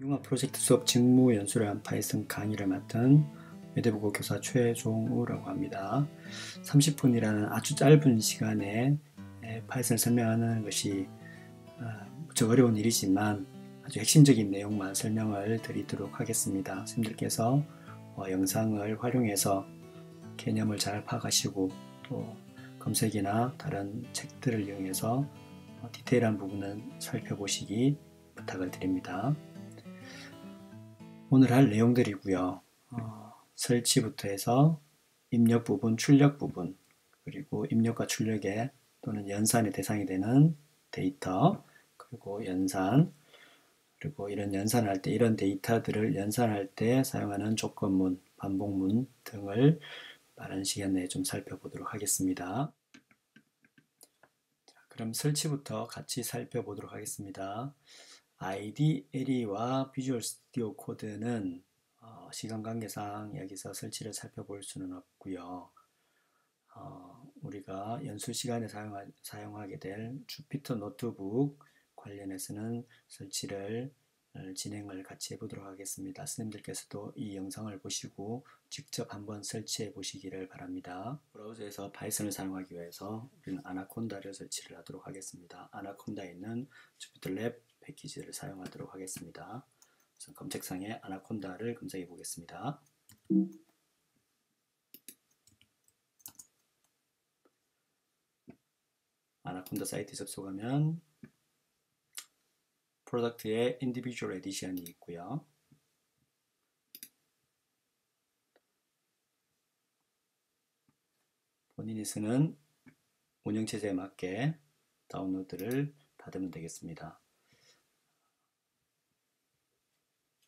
융합 프로젝트 수업 직무 연수를 한 파이썬 강의를 맡은 외대부고 교사 최종우라고 합니다. 30분이라는 아주 짧은 시간에 파이썬을 설명하는 것이 무척 어려운 일이지만 아주 핵심적인 내용만 설명을 드리도록 하겠습니다. 선생님들께서 영상을 활용해서 개념을 잘 파악하시고 또 검색이나 다른 책들을 이용해서 디테일한 부분은 살펴보시기 부탁을 드립니다. 오늘 할 내용들이고요. 설치부터 해서 입력 부분, 출력 부분, 그리고 입력과 출력에 또는 연산의 대상이 되는 데이터, 그리고 연산, 그리고 이런 연산을 할 때 이런 데이터들을 연산할 때 사용하는 조건문, 반복문 등을 빠른 시간 내에 좀 살펴보도록 하겠습니다. 자, 그럼 설치부터 같이 살펴보도록 하겠습니다. IDLE와 비주얼 스튜디오 코드는 시간 관계상 여기서 설치를 살펴볼 수는 없고요. 우리가 연수 시간에 사용하게 될 주피터 노트북 관련해서는 설치를 진행을 같이 해보도록 하겠습니다. 선생님들께서도 이 영상을 보시고 직접 한번 설치해 보시기를 바랍니다. 브라우저에서 파이썬을 사용하기 위해서 우리는 아나콘다를 설치를 하도록 하겠습니다. 아나콘다에 있는 주피터 랩 패키지를 사용하도록 하겠습니다. 우선 검색창에 아나콘다를 검색해 보겠습니다. 아나콘다 사이트에 접속하면 프로덕트에 인디비주얼 에디션이 있고요. 본인이 쓰는 운영체제에 맞게 다운로드를 받으면 되겠습니다.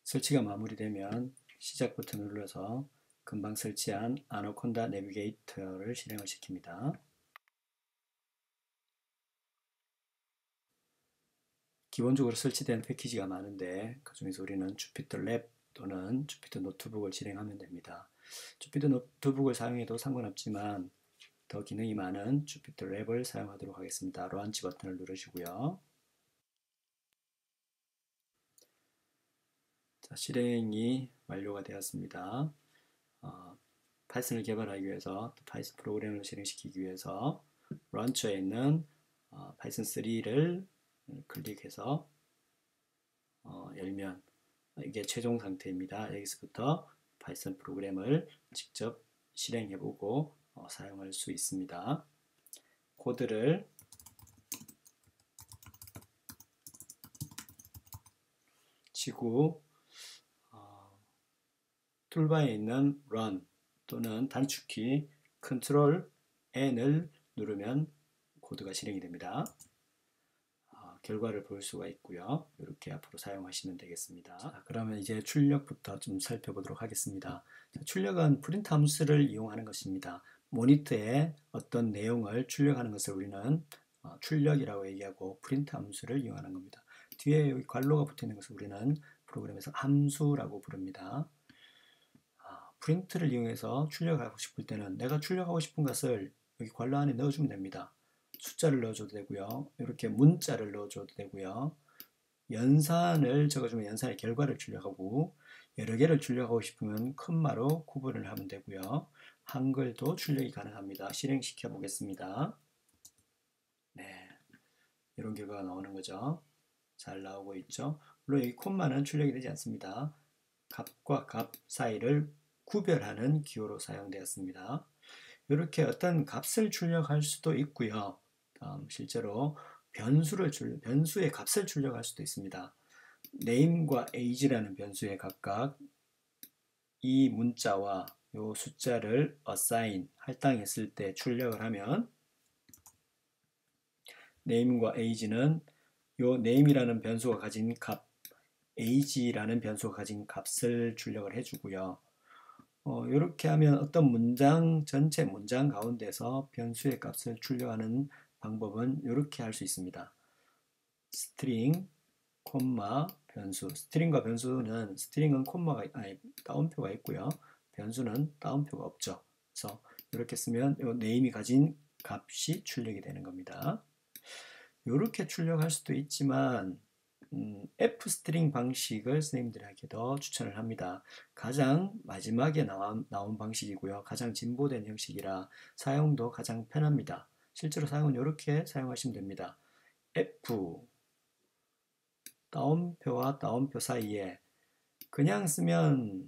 설치가 마무리되면 시작 버튼을 눌러서 금방 설치한 아나콘다 내비게이터를 실행을 시킵니다. 기본적으로 설치된 패키지가 많은데 그 중에서 우리는 주피터 랩 또는 주피터 노트북을 실행하면 됩니다. 주피터 노트북을 사용해도 상관없지만 더 기능이 많은 주피터 랩을 사용하도록 하겠습니다. 런치 버튼을 누르시고요. 자, 실행이 완료가 되었습니다. 파이썬을 개발하기 위해서 파이썬 프로그램을 실행시키기 위해서 런처에 있는 파이썬 3를 클릭해서 열면 이게 최종 상태입니다. 여기서부터 파이썬 프로그램을 직접 실행해보고 사용할 수 있습니다. 코드를 치고 툴바에 있는 Run 또는 단축키 Ctrl N을 누르면 코드가 실행이 됩니다. 결과를 볼 수가 있고요. 이렇게 앞으로 사용하시면 되겠습니다. 자, 그러면 이제 출력부터 좀 살펴보도록 하겠습니다. 자, 출력은 프린트 함수를 이용하는 것입니다. 모니터에 어떤 내용을 출력하는 것을 우리는 출력이라고 얘기하고 프린트 함수를 이용하는 겁니다. 뒤에 여기 괄호가 붙어 있는 것을 우리는 프로그램에서 함수라고 부릅니다. 프린트를 이용해서 출력하고 싶을 때는 내가 출력하고 싶은 것을 여기 괄호 안에 넣어주면 됩니다. 숫자를 넣어줘도 되고요. 이렇게 문자를 넣어줘도 되고요. 연산을 적어주면 연산의 결과를 출력하고 여러 개를 출력하고 싶으면 콤마로 구분을 하면 되고요. 한글도 출력이 가능합니다. 실행시켜 보겠습니다. 네, 이런 결과가 나오는 거죠. 잘 나오고 있죠. 물론 여기 콤마는 출력이 되지 않습니다. 값과 값 사이를 구별하는 기호로 사용되었습니다. 이렇게 어떤 값을 출력할 수도 있고요. 실제로 변수의 값을 출력할 수도 있습니다. name과 age라는 변수에 각각 이 문자와 이 숫자를 assign, 할당했을 때 출력을 하면 name과 age는 이 name이라는 변수가 가진 값, age라는 변수가 가진 값을 출력을 해주고요. 이렇게 하면 어떤 문장, 전체 문장 가운데서 변수의 값을 출력하는 방법은 이렇게 할 수 있습니다. 스트링, 콤마, 변수. 스트링과 변수는 스트링은 콤마가 따옴표가 있고요. 변수는 따옴표가 없죠. 그래서 이렇게 쓰면 이 name이 가진 값이 출력이 되는 겁니다. 이렇게 출력할 수도 있지만 F 스트링 방식을 선생님들에게 더 추천을 합니다. 가장 마지막에 나온 방식이고요. 가장 진보된 형식이라 사용도 가장 편합니다. 실제로 사용은 이렇게 사용하시면 됩니다. F 따옴표와 따옴표 사이에 그냥 쓰면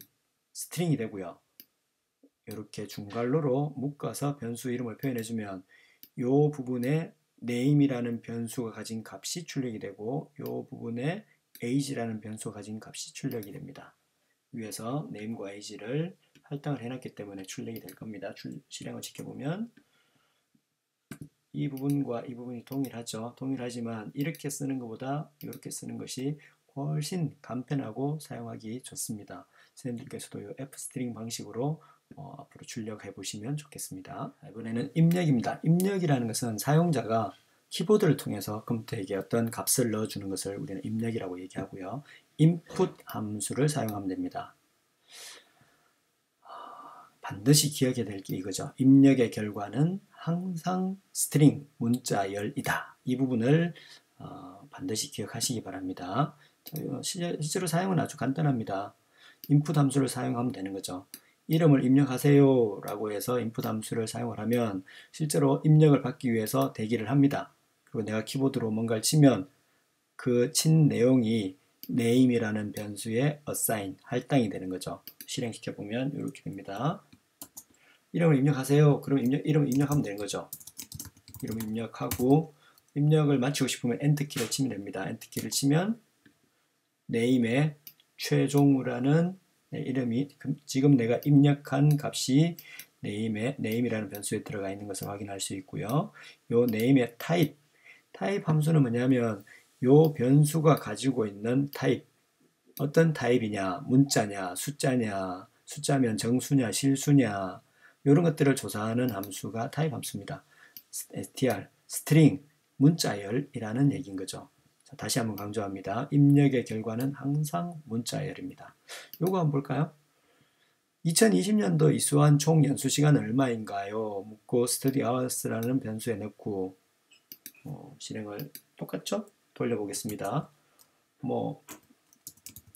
스트링이 되고요. 이렇게 중괄호로 묶어서 변수 이름을 표현해주면 이 부분에 name이라는 변수가 가진 값이 출력이 되고 이 부분에 age라는 변수가 가진 값이 출력이 됩니다. 위에서 name과 age를 할당을 해놨기 때문에 출력이 될 겁니다. 실행을 지켜보면 이 부분과 이 부분이 동일하죠. 동일하지만 이렇게 쓰는 것보다 이렇게 쓰는 것이 훨씬 간편하고 사용하기 좋습니다. 선생님들께서도 이 F스트링 방식으로 앞으로 출력해 보시면 좋겠습니다. 이번에는 입력입니다. 입력이라는 것은 사용자가 키보드를 통해서 컴퓨터에게 어떤 값을 넣어주는 것을 우리는 입력이라고 얘기하고요. input 함수를 사용하면 됩니다. 반드시 기억해야 될 게 이거죠. 입력의 결과는 항상 스트링, 문자열이다. 이 부분을 반드시 기억하시기 바랍니다. 실제로 사용은 아주 간단합니다. input 함수를 사용하면 되는 거죠. 이름을 입력하세요 라고 해서 input 함수를 사용을 하면 실제로 입력을 받기 위해서 대기를 합니다. 그리고 내가 키보드로 뭔가를 치면 그 친 내용이 name이라는 변수에 assign, 할당이 되는 거죠. 실행시켜 보면 이렇게 됩니다. 이름을 입력하세요. 그럼 이름을 입력하면 되는 거죠. 이름을 입력하고 입력을 마치고 싶으면 엔터키를 치면 됩니다. 엔터키를 치면 name의 최종우라는 이름이 지금 내가 입력한 값이 name이라는 변수에 들어가 있는 것을 확인할 수 있고요. 요 name의 type 함수는 뭐냐면 요 변수가 가지고 있는 type 어떤 타입이냐, 문자냐, 숫자면 정수냐, 실수냐 이런 것들을 조사하는 함수가 타입 함수입니다. str, string, 문자열이라는 얘기인 거죠. 자, 다시 한번 강조합니다. 입력의 결과는 항상 문자열입니다. 요거 한번 볼까요? 2020년도 이수한 총 연수 시간은 얼마인가요? 묻고 study hours라는 변수에 넣고 실행을 똑같죠? 돌려보겠습니다.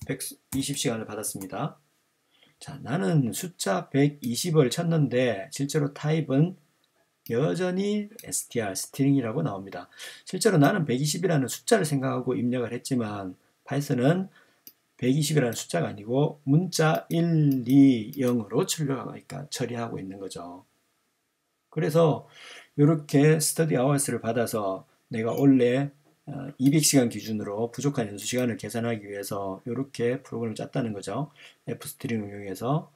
120시간을 받았습니다. 자, 나는 숫자 120을 쳤는데 실제로 타입은 여전히 str, 스트링이라고 나옵니다. 실제로 나는 120이라는 숫자를 생각하고 입력을 했지만 파이썬은 120이라는 숫자가 아니고 문자 1, 2, 0으로 처리하고 있는 거죠. 그래서 이렇게 study hours를 받아서 내가 원래 200시간 기준으로 부족한 연수 시간을 계산하기 위해서 이렇게 프로그램을 짰다는 거죠. F스트링을 이용해서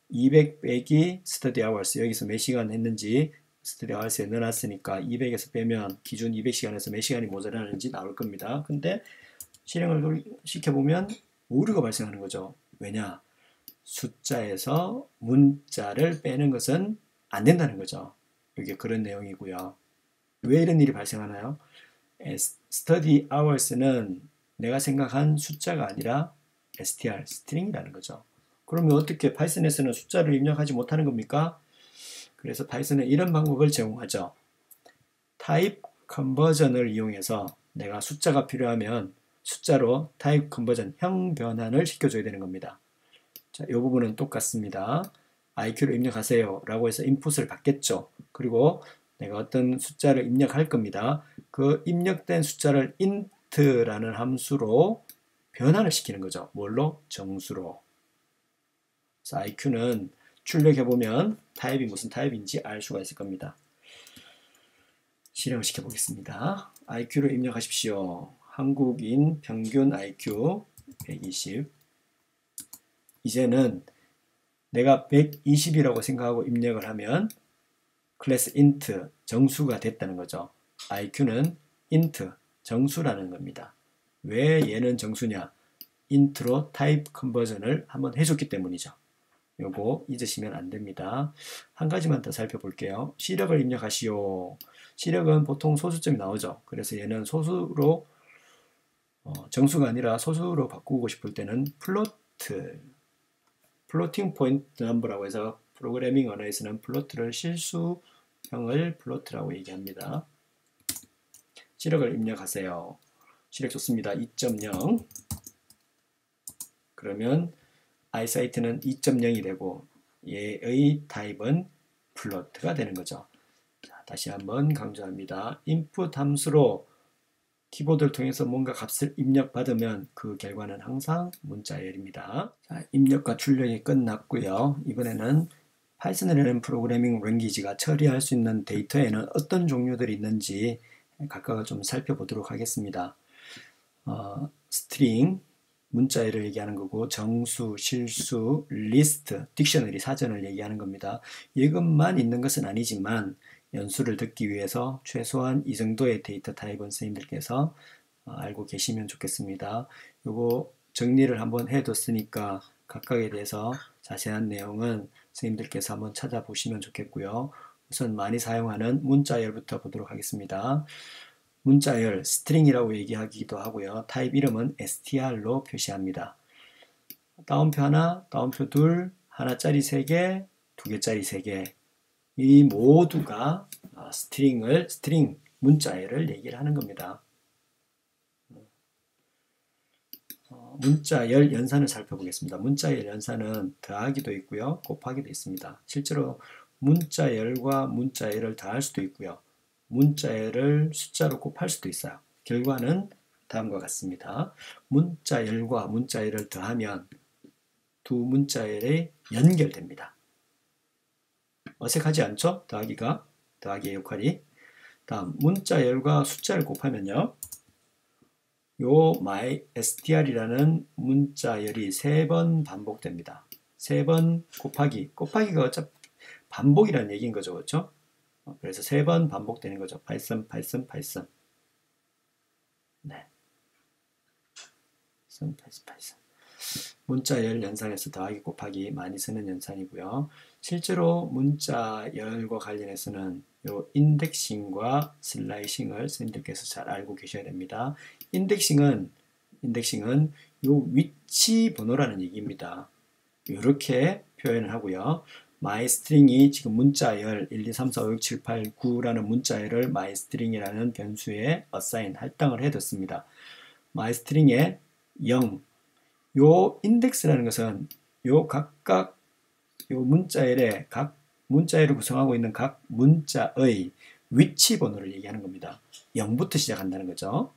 200 빼기 study hours 여기서 몇 시간 했는지 study hours에 넣어놨으니까 200에서 빼면 기준 200시간에서 몇 시간이 모자라는지 나올 겁니다. 근데 실행을 시켜보면 오류가 발생하는 거죠. 왜냐? 숫자에서 문자를 빼는 것은 안 된다는 거죠. 이게 그런 내용이고요. 왜 이런 일이 발생하나요? study hours는 내가 생각한 숫자가 아니라 str, string이라는 거죠. 그러면 어떻게 파이썬에서는 숫자를 입력하지 못하는 겁니까? 그래서 파이썬은 이런 방법을 제공하죠. 타입 컨버전을 이용해서 내가 숫자가 필요하면 숫자로 타입 컨버전, 형 변환을 시켜줘야 되는 겁니다. 자, 이 부분은 똑같습니다. IQ를 입력하세요 라고 해서 인풋을 받겠죠. 그리고 내가 어떤 숫자를 입력할 겁니다. 그 입력된 숫자를 int라는 함수로 변환을 시키는 거죠. 뭘로? 정수로. 그래서 IQ는 출력해보면 타입이 무슨 타입인지 알 수가 있을 겁니다. 실행을 시켜보겠습니다. IQ를 입력하십시오. 한국인 평균 IQ 120. 이제는 내가 120이라고 생각하고 입력을 하면 클래스 int 정수가 됐다는 거죠. IQ는 int 정수라는 겁니다. 왜 얘는 정수냐? int로 타입 컨버전을 한번 해줬기 때문이죠. 요거 잊으시면 안 됩니다. 한 가지만 더 살펴볼게요. 시력을 입력하시오. 시력은 보통 소수점이 나오죠. 그래서 얘는 소수로 정수가 아니라 소수로 바꾸고 싶을 때는 플로팅 포인트 넘버라고 해서 프로그래밍 언어에서는 플로트를 실수형을 플로트라고 얘기합니다. 시력을 입력하세요. 시력 좋습니다. 2.0. 그러면 아이사이트는 2.0이 되고 얘의 타입은 플로트가 되는 거죠. 자, 다시 한번 강조합니다. 인풋 함수로 키보드를 통해서 뭔가 값을 입력받으면 그 결과는 항상 문자열입니다. 자, 입력과 출력이 끝났고요. 이번에는 파이썬이라는 프로그래밍 랭귀지가 처리할 수 있는 데이터에는 어떤 종류들이 있는지 각각을 좀 살펴보도록 하겠습니다. 스트링, 문자열을 얘기하는 거고, 정수, 실수, 리스트, 딕셔너리, 사전을 얘기하는 겁니다. 이것만 있는 것은 아니지만 연수를 듣기 위해서 최소한 이 정도의 데이터 타입은 선생님들께서 알고 계시면 좋겠습니다. 요거 정리를 한번 해뒀으니까 각각에 대해서 자세한 내용은 선생님들께서 한번 찾아보시면 좋겠고요. 우선 많이 사용하는 문자열부터 보도록 하겠습니다. 문자열, 스트링이라고 얘기하기도 하고요. 타입 이름은 str로 표시합니다. 따옴표 하나, 따옴표 둘, 하나짜리 3개, 2개짜리 3개. 이 모두가 스트링, 문자열을 얘기를 하는 겁니다. 문자열 연산을 살펴보겠습니다. 문자열 연산은 더하기도 있고요. 곱하기도 있습니다. 실제로 문자열과 문자열을 더할 수도 있고요. 문자열을 숫자로 곱할 수도 있어요. 결과는 다음과 같습니다. 문자열과 문자열을 더하면 두 문자열이 연결됩니다. 어색하지 않죠? 더하기의 역할이. 다음 문자열과 숫자를 곱하면요. 요 mystr이라는 문자열이 3번 반복됩니다. 3번 곱하기가 어차피 반복이라는 얘기인 거죠. 그렇죠? 그래서 3번 반복되는 거죠. 파이썬. 네. 파이썬. 문자열 연산에서 더하기 곱하기 많이 쓰는 연산이고요. 실제로 문자열과 관련해서는 요 인덱싱과 슬라이싱을 선생님들께서 잘 알고 계셔야 됩니다. 인덱싱은 요 위치 번호라는 얘기입니다. 이렇게 표현을 하고요. myString이 지금 문자열 1, 2, 3, 4, 5, 6, 7, 8, 9라는 문자열을 myString이라는 변수에 assign, 할당을 해뒀습니다. myString에 0, 요 인덱스라는 것은 요 각각 요 문자열의 각 문자열을 구성하고 있는 각 문자의 위치 번호를 얘기하는 겁니다. 0부터 시작한다는 거죠.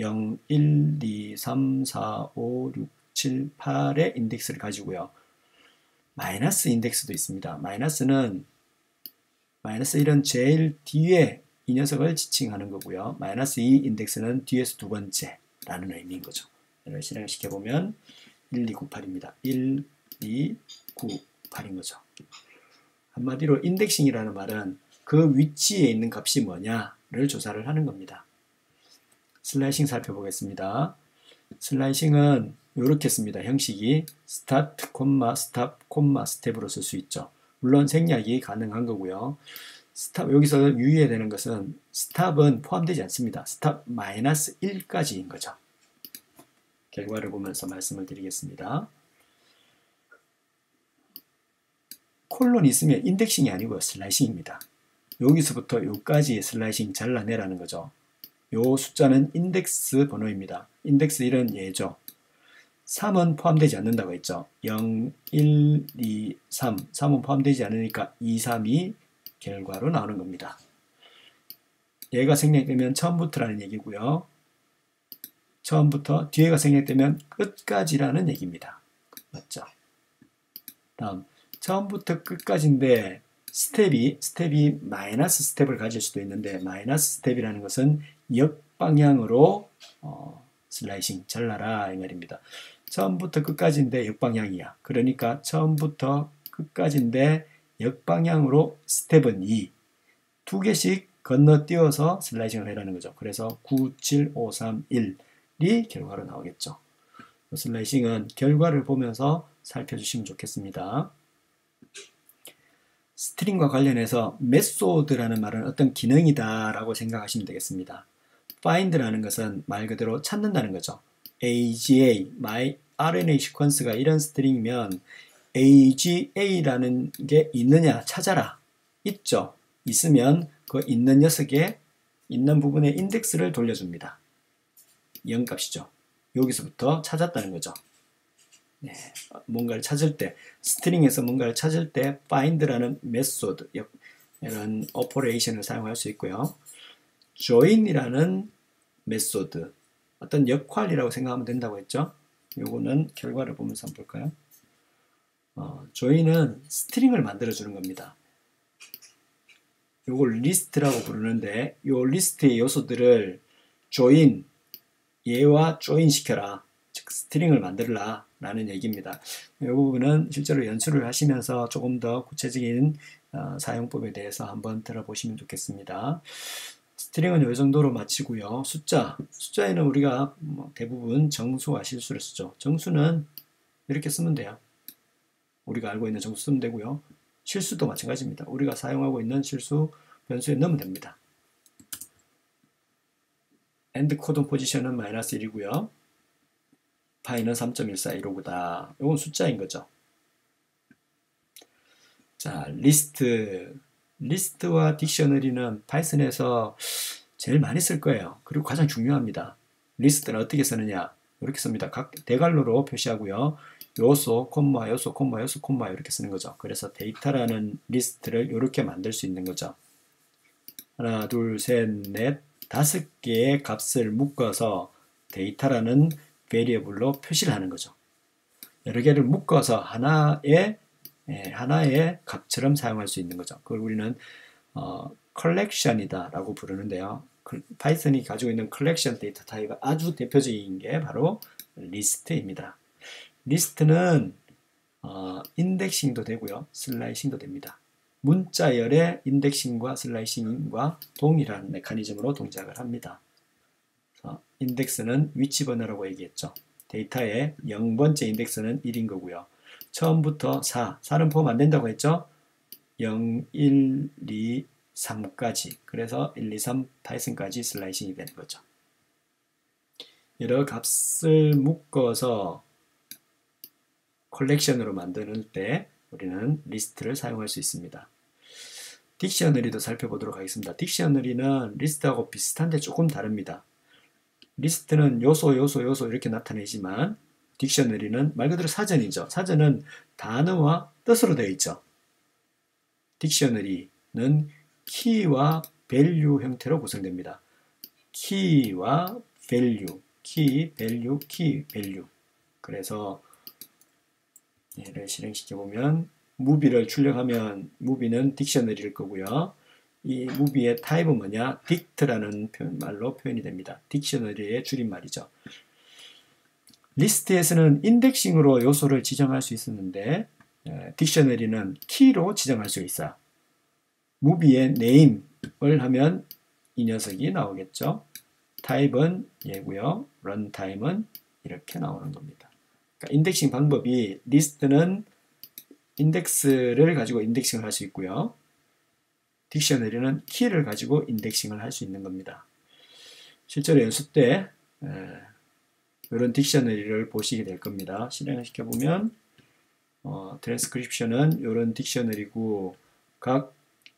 0, 1, 2, 3, 4, 5, 6, 7, 8의 인덱스를 가지고요. 마이너스 인덱스도 있습니다. 마이너스는 마이너스 1은 제일 뒤에 이 녀석을 지칭하는 거고요. 마이너스 2 인덱스는 뒤에서 두 번째라는 의미인 거죠. 이걸 실행시켜보면 1, 2, 9, 8입니다. 1, 2, 9, 8인 거죠. 한마디로 인덱싱이라는 말은 그 위치에 있는 값이 뭐냐를 조사를 하는 겁니다. 슬라이싱 살펴보겠습니다. 슬라이싱은 이렇게 씁니다. 형식이 start, stop, step으로 쓸 수 있죠. 물론 생략이 가능한 거고요. 여기서 유의해야 되는 것은 stop은 포함되지 않습니다. stop 마이너스 1까지인 거죠. 결과를 보면서 말씀을 드리겠습니다. 콜론이 있으면 인덱싱이 아니고요. 슬라이싱입니다. 여기서부터 여기까지 슬라이싱 잘라내라는 거죠. 요 숫자는 인덱스 번호입니다. 인덱스 1은 얘죠. 3은 포함되지 않는다고 했죠. 0, 1, 2, 3. 3은 포함되지 않으니까 2, 3이 결과로 나오는 겁니다. 얘가 생략되면 처음부터라는 얘기고요. 처음부터 뒤에가 생략되면 끝까지라는 얘기입니다. 맞죠? 다음 처음부터 끝까지인데 스텝이 마이너스 스텝을 가질 수도 있는데 마이너스 스텝이라는 것은 역방향으로 슬라이싱 잘라라 이 말입니다. 처음부터 끝까지인데 역방향이야. 그러니까 처음부터 끝까지인데 역방향으로 스텝은 2. 두 개씩 건너뛰어서 슬라이싱을 해라는 거죠. 그래서 9, 7, 5, 3, 1이 결과로 나오겠죠. 슬라이싱은 결과를 보면서 살펴주시면 좋겠습니다. 스트링과 관련해서 method라는 말은 어떤 기능이다 라고 생각하시면 되겠습니다. find라는 것은 말 그대로 찾는다는 거죠. AGA, my RNA 시퀀스가 이런 스트링이면 AGA라는 게 있느냐 찾아라. 있죠. 있으면 그 있는 녀석에 있는 부분의 인덱스를 돌려줍니다. 0값이죠. 여기서부터 찾았다는 거죠. 네, 뭔가를 찾을 때, 스트링에서 뭔가를 찾을 때 find라는 메소드, 이런 오퍼레이션을 사용할 수 있고요. join이라는 메소드, 어떤 역할이라고 생각하면 된다고 했죠. 요거는 결과를 보면서 한번 볼까요? join은 스트링을 만들어 주는 겁니다. 요걸 리스트라고 부르는데, 요 리스트의 요소들을 join, 얘와 join 시켜라, 즉 스트링을 만들라 라는 얘기입니다. 이 부분은 실제로 연수를 하시면서 조금 더 구체적인 사용법에 대해서 한번 들어보시면 좋겠습니다. 스트링은 이 정도로 마치고요. 숫자에는 우리가 대부분 정수와 실수를 쓰죠. 정수는 이렇게 쓰면 돼요. 우리가 알고 있는 정수 쓰면 되고요. 실수도 마찬가지입니다. 우리가 사용하고 있는 실수 변수에 넣으면 됩니다. end 코드 포지션은 -1이고요. 파이는 3.14 이러고다. 이건 숫자인 거죠. 자, 리스트와 딕셔너리는 파이썬에서 제일 많이 쓸 거예요. 그리고 가장 중요합니다. 리스트는 어떻게 쓰느냐? 이렇게 씁니다. 각 대괄호로 표시하고요. 요소, 콤마, 요소, 콤마, 요소, 콤마 이렇게 쓰는 거죠. 그래서 데이터라는 리스트를 이렇게 만들 수 있는 거죠. 하나, 둘, 셋, 넷, 5개의 값을 묶어서 데이터라는 베리어블로 표시를 하는 거죠. 여러 개를 묶어서 하나의 값처럼 사용할 수 있는 거죠. 그걸 우리는 컬렉션이다 라고 부르는데요. 파이썬이 가지고 있는 컬렉션 데이터 타입의 아주 대표적인 게 바로 리스트입니다. 리스트는 인덱싱도 되고요, 슬라이싱도 됩니다. 문자열의 인덱싱과 슬라이싱과 동일한 메커니즘으로 동작을 합니다. 인덱스는 위치 번호라고 얘기했죠. 데이터의 0번째 인덱스는 1인 거고요. 처음부터 4는 포함 안 된다고 했죠. 0, 1, 2, 3까지. 그래서 1, 2, 3 파이썬까지 슬라이싱이 되는 거죠. 여러 값을 묶어서 컬렉션으로 만드는 때 우리는 리스트를 사용할 수 있습니다. 딕셔너리도 살펴보도록 하겠습니다. 딕셔너리는 리스트하고 비슷한데 조금 다릅니다. 리스트는 요소 이렇게 나타내지만 딕셔너리는 말 그대로 사전이죠. 사전은 단어와 뜻으로 되어 있죠. 딕셔너리는 키와 밸류 형태로 구성됩니다. 키와 밸류, 키, 밸류. 그래서 얘를 실행시켜 보면 무비를 출력하면 무비는 딕셔너리일 거고요. 이 무비의 타입은 뭐냐? 딕트라는 말로 표현이 됩니다. 딕셔너리의 줄임말이죠. 리스트에서는 인덱싱으로 요소를 지정할 수 있었는데 딕셔너리는 키로 지정할 수 있어요. 무비의 name을 하면 이 녀석이 나오겠죠. 타입은 얘고요. 런타임은 이렇게 나오는 겁니다. 그러니까 인덱싱 방법이 리스트는 인덱스를 가지고 인덱싱을 할 수 있고요. 딕셔너리는 키를 가지고 인덱싱을 할 수 있는 겁니다. 실제로 연습 때 이런 딕셔너리를 보시게 될 겁니다. 실행을 시켜보면 트랜스크립션은 이런 딕셔너리고 각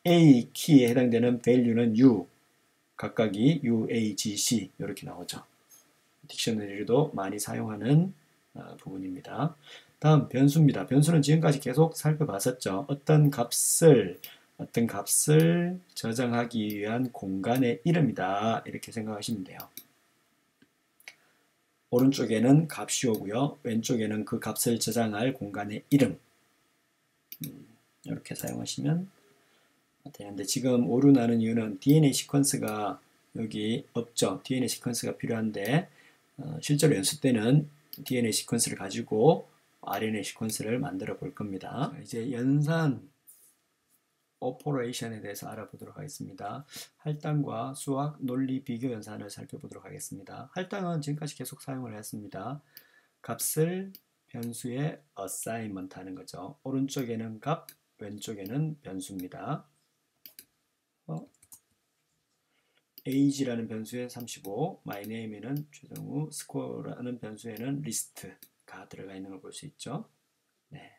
A 키에 해당되는 value는 U, 각각이 U, A, G, C 이렇게 나오죠. 딕셔너리도 많이 사용하는 부분입니다. 다음 변수입니다. 변수는 지금까지 계속 살펴봤었죠. 어떤 값을 저장하기 위한 공간의 이름이다 이렇게 생각하시면 돼요. 오른쪽에는 값이 오고요. 왼쪽에는 그 값을 저장할 공간의 이름. 이렇게 사용하시면 되는데 지금 오류나는 이유는 DNA 시퀀스가 여기 없죠. DNA 시퀀스가 필요한데 실제로 연습 때는 DNA 시퀀스를 가지고 RNA 시퀀스를 만들어 볼 겁니다. 이제 연산 오퍼레이션에 대해서 알아보도록 하겠습니다. 할당과 수학, 논리, 비교 연산을 살펴보도록 하겠습니다. 할당은 지금까지 계속 사용을 했습니다. 값을 변수에 assignment 하는 거죠. 오른쪽에는 값, 왼쪽에는 변수입니다. age라는 변수에 35, my name에는 최정우, score라는 변수에는 list가 들어가 있는 걸 볼 수 있죠. 네.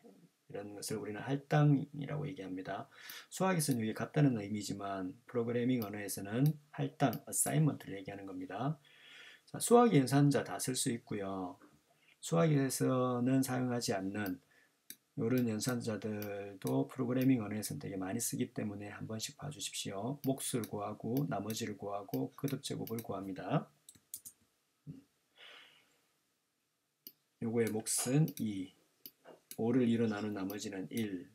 이런 것을 우리는 할당이라고 얘기합니다. 수학에서는 이게 같다는 의미지만 프로그래밍 언어에서는 할당, assignment를 얘기하는 겁니다. 자, 수학의 연산자 다 쓸 수 있고요. 수학에서는 사용하지 않는 이런 연산자들도 프로그래밍 언어에서는 되게 많이 쓰기 때문에 한 번씩 봐주십시오. 몫을 구하고 나머지를 구하고 거듭제곱을 구합니다. 요거의 몫은 2, 5를 2로 나눈 나머지는 1,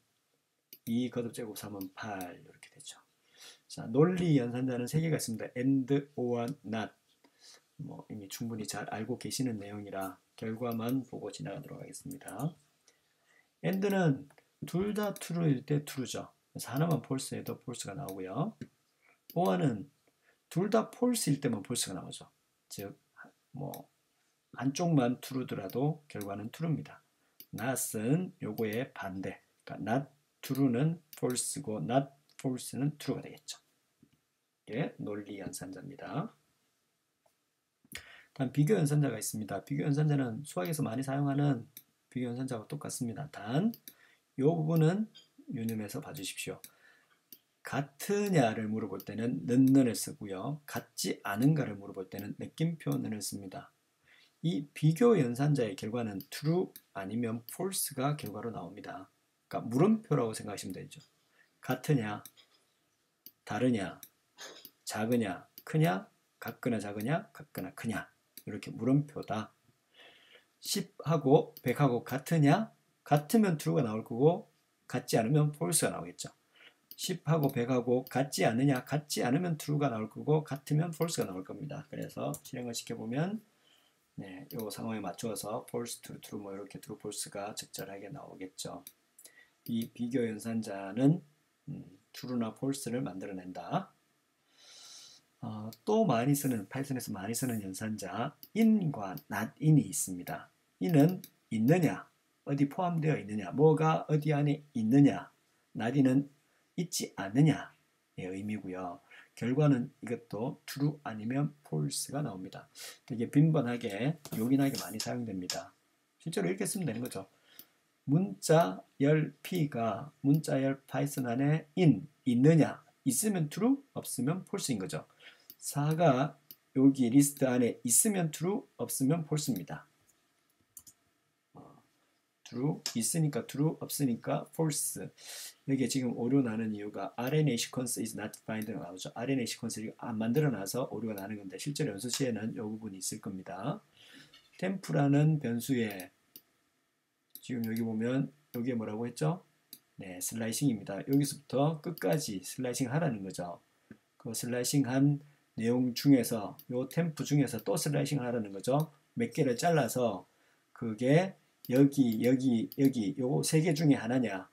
2 거듭제곱 3은 8 이렇게 되죠. 자, 논리 연산자는 3개가 있습니다. and, or, not. 뭐 이미 충분히 잘 알고 계시는 내용이라 결과만 보고 지나가도록 하겠습니다. and는 둘 다 true일 때 true죠. 그래서 하나만 false해도 false가 나오고요. or는 둘 다 false일 때만 false가 나오죠. 즉, 뭐 한쪽만 true더라도 결과는 true입니다. not은 요거의 반대. 그러니까 not true는 false고 not false는 true가 되겠죠. 이게 논리 연산자입니다. 다음 비교 연산자가 있습니다. 비교 연산자는 수학에서 많이 사용하는 비교 연산자와 똑같습니다. 단 이 부분은 유념해서 봐주십시오. 같으냐를 물어볼 때는 는을 쓰고요. 같지 않은가를 물어볼 때는 느낌표 는을 씁니다. 이 비교 연산자의 결과는 true 아니면 false가 결과로 나옵니다. 그러니까 물음표라고 생각하시면 되죠. 같으냐, 다르냐, 작으냐, 크냐, 같거나 작으냐, 같거나 크냐. 이렇게 물음표다. 10하고 100하고 같으냐? 같으면 true가 나올 거고 같지 않으면 false가 나오겠죠. 10하고 100하고 같지 않느냐? 같지 않으면 true가 나올 거고 같으면 false가 나올 겁니다. 그래서 실행을 시켜보면 네, 요 상황에 맞추어서 false to true 뭐 이렇게 true false가 적절하게 나오겠죠. 이 비교 연산자는 true나 false를 만들어낸다. 또 많이 쓰는 파이썬에서 많이 쓰는 연산자 in과 not in이 있습니다. in은 있느냐, 어디 포함되어 있느냐, 뭐가 어디 안에 있느냐. not in은 있지 않느냐의 의미고요. 결과는 이것도 true 아니면 false가 나옵니다. 되게 빈번하게 요긴하게 많이 사용됩니다. 실제로 이렇게 쓰면 되는 거죠. 문자 열 p가 문자 열 파이썬 안에 in 있느냐, 있으면 true, 없으면 false인 거죠. 4가 여기 리스트 안에 있으면 true, 없으면 false입니다. true, 있으니까 true, 없으니까 false. 여기에 지금 오류 나는 이유가 RNA sequence is not find가 나오죠. RNA sequence를 안 만들어놔서 오류가 나는 건데 실제로 연수 시에는 이 부분이 있을 겁니다. 템프라는 변수에 지금 여기 보면 여기에 뭐라고 했죠? 네, 슬라이싱입니다. 여기서부터 끝까지 슬라이싱 하라는 거죠. 그 슬라이싱한 내용 중에서 요 템프 중에서 또 슬라이싱 하라는 거죠. 몇 개를 잘라서 그게 여기 요 세 개 중에 하나냐,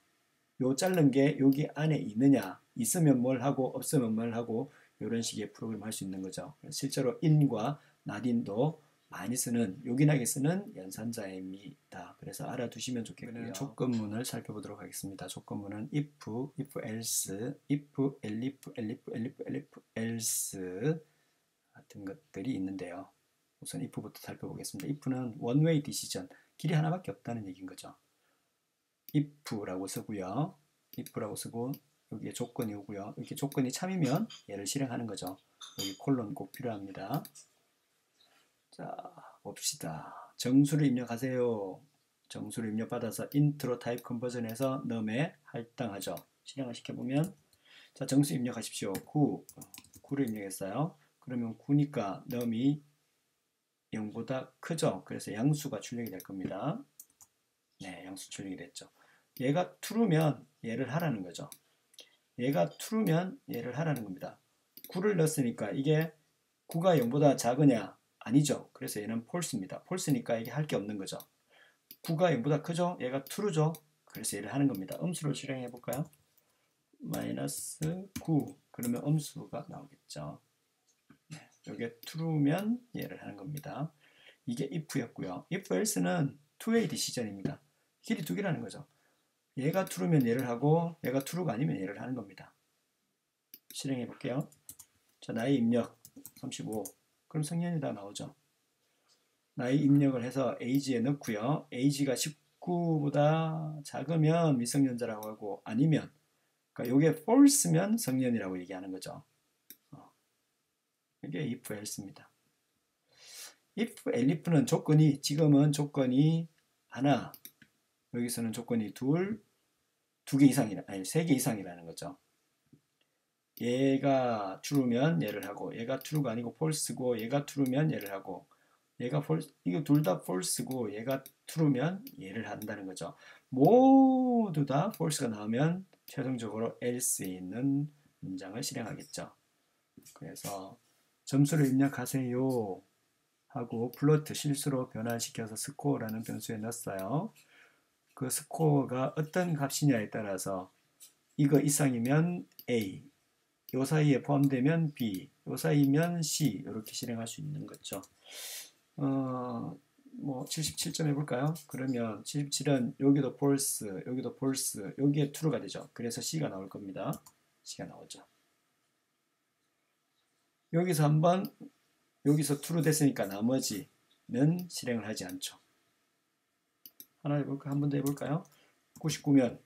요 자른 게 여기 안에 있느냐, 있으면 뭘 하고 없으면 뭘 하고 이런 식의 프로그램 할 수 있는 거죠. 실제로 in과 not인도 많이 쓰는 요긴하게 쓰는 연산자입니다. 그래서 알아두시면 좋겠고요. 조건문을 살펴보도록 하겠습니다. 조건문은 if, if else, if, elif, elif, elif, elif, else 같은 것들이 있는데요. 우선 if부터 살펴보겠습니다. if는 one way decision, 길이 하나밖에 없다는 얘기인 거죠. if라고 쓰고요. if라고 쓰고 여기에 조건이 오고요. 이렇게 조건이 참이면 얘를 실행하는 거죠. 여기 콜론 꼭 필요합니다. 자, 봅시다. 정수를 입력하세요. 정수를 입력받아서 인트로 타입 컨버전에서 num에 할당하죠. 실행을 시켜보면 자, 정수 입력하십시오. 9를 입력했어요. 그러면 9니까 num이 0보다 크죠. 그래서 양수가 출력이 될 겁니다. 네, 양수 출력이 됐죠. 얘가 true면 얘를 하라는 거죠. 얘가 true면 얘를 하라는 겁니다. 9를 넣었으니까 이게 9가 0보다 작으냐? 아니죠. 그래서 얘는 false입니다. false니까 이게 할 게 없는 거죠. 9가 0보다 크죠? 얘가 true죠. 그래서 얘를 하는 겁니다. 음수를 실행해 볼까요? 마이너스 9 그러면 음수가 나오겠죠. 네, 이게 true면 얘를 하는 겁니다. 이게 if였고요. if else는 two-way decision입니다. 길이 두 개라는 거죠. 얘가 true면 얘를 하고 얘가 true가 아니면 얘를 하는 겁니다. 실행해 볼게요. 자, 나이 입력 35 그럼 성년이다 나오죠. 나이 입력을 해서 age에 넣고요. age가 19보다 작으면 미성년자라고 하고 아니면 그러니까 이게 false면 성년이라고 얘기하는 거죠. 이게 if else입니다. if, elif는 조건이 지금은 조건이 하나, 여기서는 조건이 둘, 두 개 이상이라, 아니 세 개 이상이라는 거죠. 얘가 true면 얘를 하고, 얘가 true가 아니고 false고, 얘가 true면 얘를 하고, 얘가 false, 이거 둘 다 false고, 얘가 true면 얘를 한다는 거죠. 모두 다 false가 나오면 최종적으로 else에 있는 문장을 실행하겠죠. 그래서 점수를 입력하세요 하고 플로트 실수로 변환시켜서 스코어라는 변수에 넣었어요. 그 스코어가 어떤 값이냐에 따라서 이거 이상이면 A, 요 사이에 포함되면 B, 요 사이면 C 이렇게 실행할 수 있는 거죠. 뭐 77점 해볼까요? 그러면 77은 여기도 false, 여기도 false, 여기에 true가 되죠. 그래서 C가 나올 겁니다. C가 나오죠. 여기서 한번 여기서 true 됐으니까 나머지는 실행을 하지 않죠. 하나 해볼까? 한 번 더 해볼까요? 99면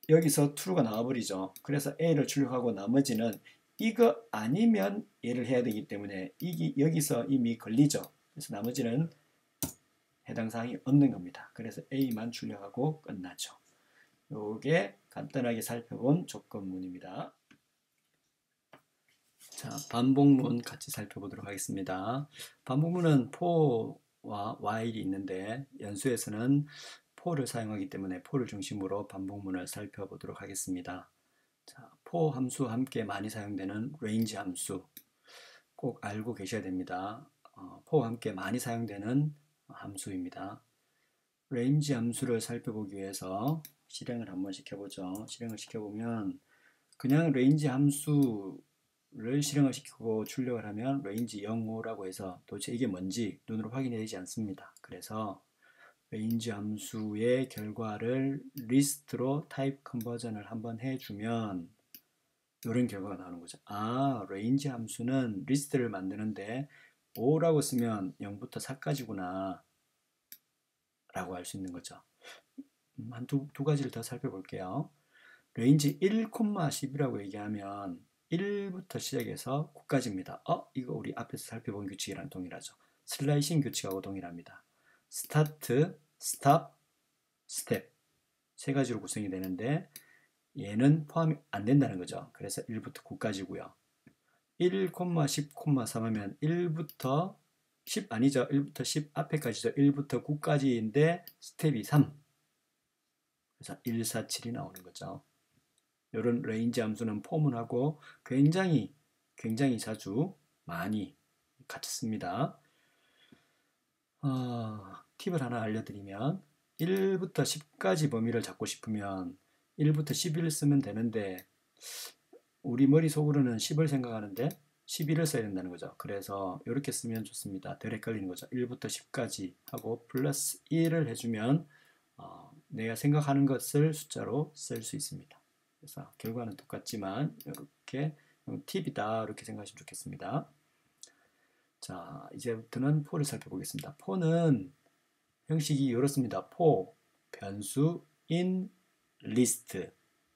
여기서 true가 나와버리죠. 그래서 A를 출력하고 나머지는 이거 아니면 얘를 해야 되기 때문에 이게 여기서 이미 걸리죠. 그래서 나머지는 해당 사항이 없는 겁니다. 그래서 A만 출력하고 끝나죠. 요게 간단하게 살펴본 조건문입니다. 자, 반복문 같이 살펴보도록 하겠습니다. 반복문은 for와 while이 있는데 연수에서는 for를 사용하기 때문에 for를 중심으로 반복문을 살펴보도록 하겠습니다. 자, for 함수와 함께 많이 사용되는 range 함수 꼭 알고 계셔야 됩니다. for와 함께 많이 사용되는 함수입니다. range 함수를 살펴보기 위해서 실행을 한번 시켜보죠. 실행을 시켜보면 그냥 range 함수를 실행을 시키고 출력을 하면 range 0, 5라고 해서 도대체 이게 뭔지 눈으로 확인이 되지 않습니다. 그래서 range 함수의 결과를 리스트로 타입 컨버전을 한번 해주면 이런 결과가 나오는 거죠. 아, range 함수는 리스트를 만드는데 5라고 쓰면 0부터 4까지구나 라고 할 수 있는 거죠. 한 두 가지를 더 살펴볼게요. range 1,10이라고 얘기하면 1부터 시작해서 9까지입니다. 이거 우리 앞에서 살펴본 규칙이랑 동일하죠. 슬라이싱 규칙하고 동일합니다. 스타트, 스탑, 스텝 세 가지로 구성이 되는데 얘는 포함이 안 된다는 거죠. 그래서 1부터 9까지고요. 1, 10, 3 하면 1부터 10 아니죠. 1부터 10 앞에까지죠. 1부터 9까지인데 스텝이 3. 그래서 1, 4, 7이 나오는 거죠. 이런 레인지 함수는 포문하고 굉장히 자주 많이 같습니다. 팁을 하나 알려드리면 1부터 10까지 범위를 잡고 싶으면 1부터 11을 쓰면 되는데 우리 머릿속으로는 10을 생각하는데 11을 써야 된다는 거죠. 그래서 이렇게 쓰면 좋습니다. 덜 헷갈리는 거죠. 1부터 10까지 하고 플러스 1을 해주면 내가 생각하는 것을 숫자로 쓸 수 있습니다. 그래서 결과는 똑같지만 이렇게 팁이다 이렇게 생각하시면 좋겠습니다. 자, 이제부터는 for를 살펴보겠습니다. for는 형식이 이렇습니다. for 변수 in list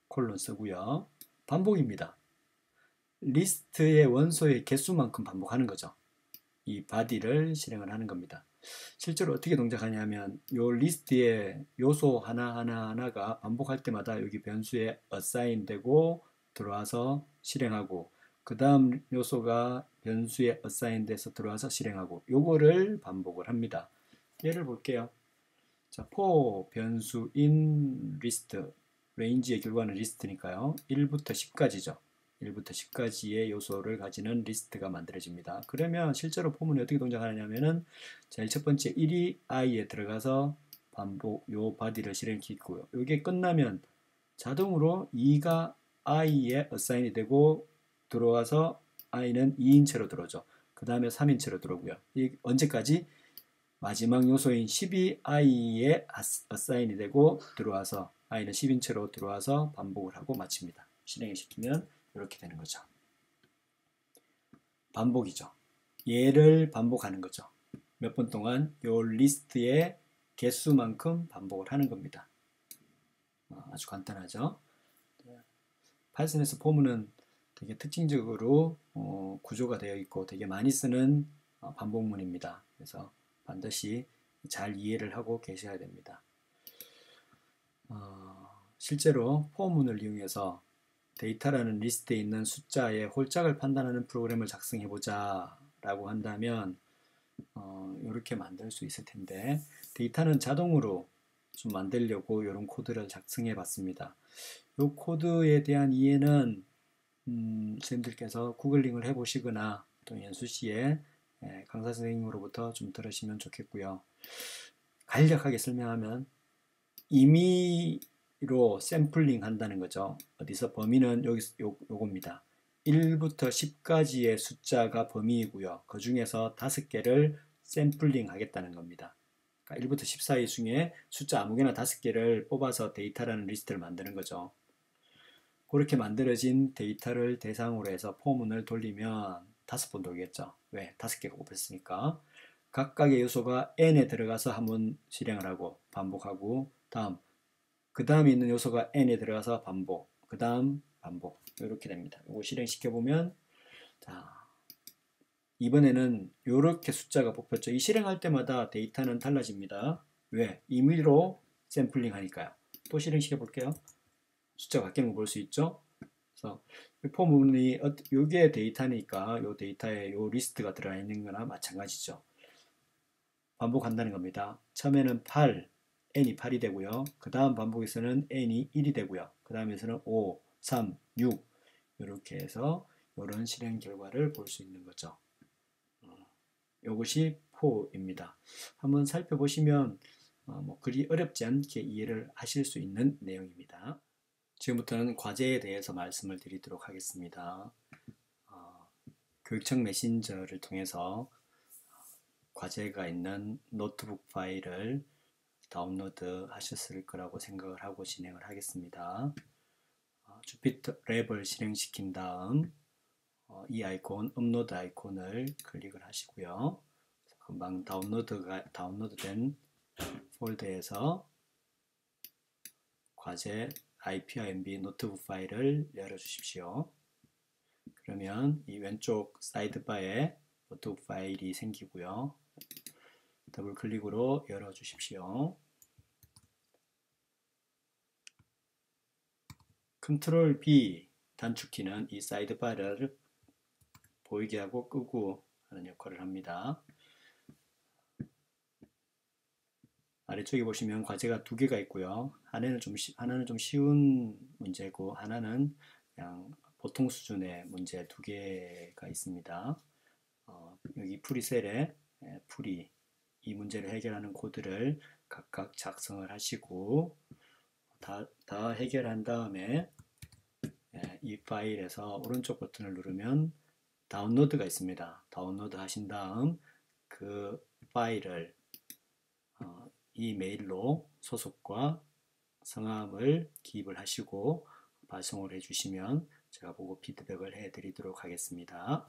콜론 쓰고요. 반복입니다. 리스트의 원소의 개수만큼 반복하는 거죠. 이 body를 실행을 하는 겁니다. 실제로 어떻게 동작하냐면 이 리스트의 요소 하나가 반복할 때마다 여기 변수에 assign 되고 들어와서 실행하고 그 다음 요소가 변수에 assign 돼서 들어와서 실행하고 요거를 반복을 합니다. 예를 볼게요. 자, for 변수 in list range의 결과는 리스트니까요. 1부터 10까지죠. 1부터 10까지의 요소를 가지는 리스트가 만들어집니다. 그러면 실제로 포문이 어떻게 동작하냐면은 제일 첫 번째 1이 i에 들어가서 반복 요 body를 실행시키고요. 이게 끝나면 자동으로 2가 i에 assign이 되고 들어와서 i는 2인체로 들어오죠. 그 다음에 3인체로 들어오고요. 이 언제까지? 마지막 요소인 10이 i에 assign이 되고 들어와서 i는 10인체로 들어와서 반복을 하고 마칩니다. 실행을 시키면 이렇게 되는 거죠. 반복이죠. 얘를 반복하는 거죠. 몇 번 동안 요 리스트의 개수만큼 반복을 하는 겁니다. 아주 간단하죠. 파이썬에서 포문은 되게 특징적으로 구조가 되어 있고 되게 많이 쓰는 반복문입니다. 그래서 반드시 잘 이해를 하고 계셔야 됩니다. 실제로 포문을 이용해서 데이터라는 리스트에 있는 숫자의 홀짝을 판단하는 프로그램을 작성해 보자 라고 한다면 이렇게 만들 수 있을 텐데, 데이터는 자동으로 좀 만들려고 이런 코드를 작성해 봤습니다. 이 코드에 대한 이해는 선생님들께서 구글링을 해 보시거나 또 연수 시에 강사 선생님으로부터 좀 들으시면 좋겠고요. 간략하게 설명하면 임의로 샘플링 한다는 거죠. 어디서 범위는 요겁니다. 1부터 10까지의 숫자가 범위이고요. 그 중에서 5개를 샘플링 하겠다는 겁니다. 그러니까 1부터 10 사이 중에 숫자 아무개나 5개를 뽑아서 데이터라는 리스트를 만드는 거죠. 그렇게 만들어진 데이터를 대상으로 해서 포문을 돌리면 5번 돌겠죠. 왜? 5개가 뽑혔으니까. 각각의 요소가 n에 들어가서 한번 실행을 하고 반복하고, 그 다음에 있는 요소가 n에 들어가서 반복, 그 다음 반복, 이렇게 됩니다. 이거 실행시켜 보면, 자, 이번에는 이렇게 숫자가 뽑혔죠. 이 실행할 때마다 데이터는 달라집니다. 왜? 임의로 샘플링 하니까요. 또 실행시켜 볼게요. 숫자가 바뀌는 거 볼 수 있죠. 그래서 포문이 이게 데이터니까 이 데이터에 이 리스트가 들어가 있는 거나 마찬가지죠. 반복한다는 겁니다. 처음에는 8, n이 8이 되고요. 그 다음 반복에서는 n이 1이 되고요. 그 다음에서는 5, 3, 6 이렇게 해서 이런 실행 결과를 볼 수 있는 거죠. 이것이 포입니다. 한번 살펴보시면 뭐 그리 어렵지 않게 이해를 하실 수 있는 내용입니다. 지금부터는 과제에 대해서 말씀을 드리도록 하겠습니다. 교육청 메신저를 통해서 과제가 있는 노트북 파일을 다운로드 하셨을 거라고 생각을 하고 진행을 하겠습니다. 주피터 랩을 실행시킨 다음 이 아이콘, 업로드 아이콘을 클릭을 하시고요. 금방 다운로드된 폴더에서 과제 IPRMB 노트북 파일을 열어주십시오. 그러면 이 왼쪽 사이드바에 노트북 파일이 생기고요. 더블 클릭으로 열어주십시오. 컨트롤 B 단축키는 이 사이드바를 보이게 하고 끄고 하는 역할을 합니다. 아래쪽에 보시면 과제가 두 개가 있고요. 하나는 좀 쉬운 문제고 하나는 그냥 보통 수준의 문제 두 개가 있습니다. 여기 프리셀에 이 문제를 해결하는 코드를 각각 작성을 하시고 다 해결한 다음에 이 파일에서 오른쪽 버튼을 누르면 다운로드가 있습니다. 다운로드 하신 다음 그 파일을 이 메일로 소속과 성함을 기입을 하시고 발송을 해주시면 제가 보고 피드백을 해드리도록 하겠습니다.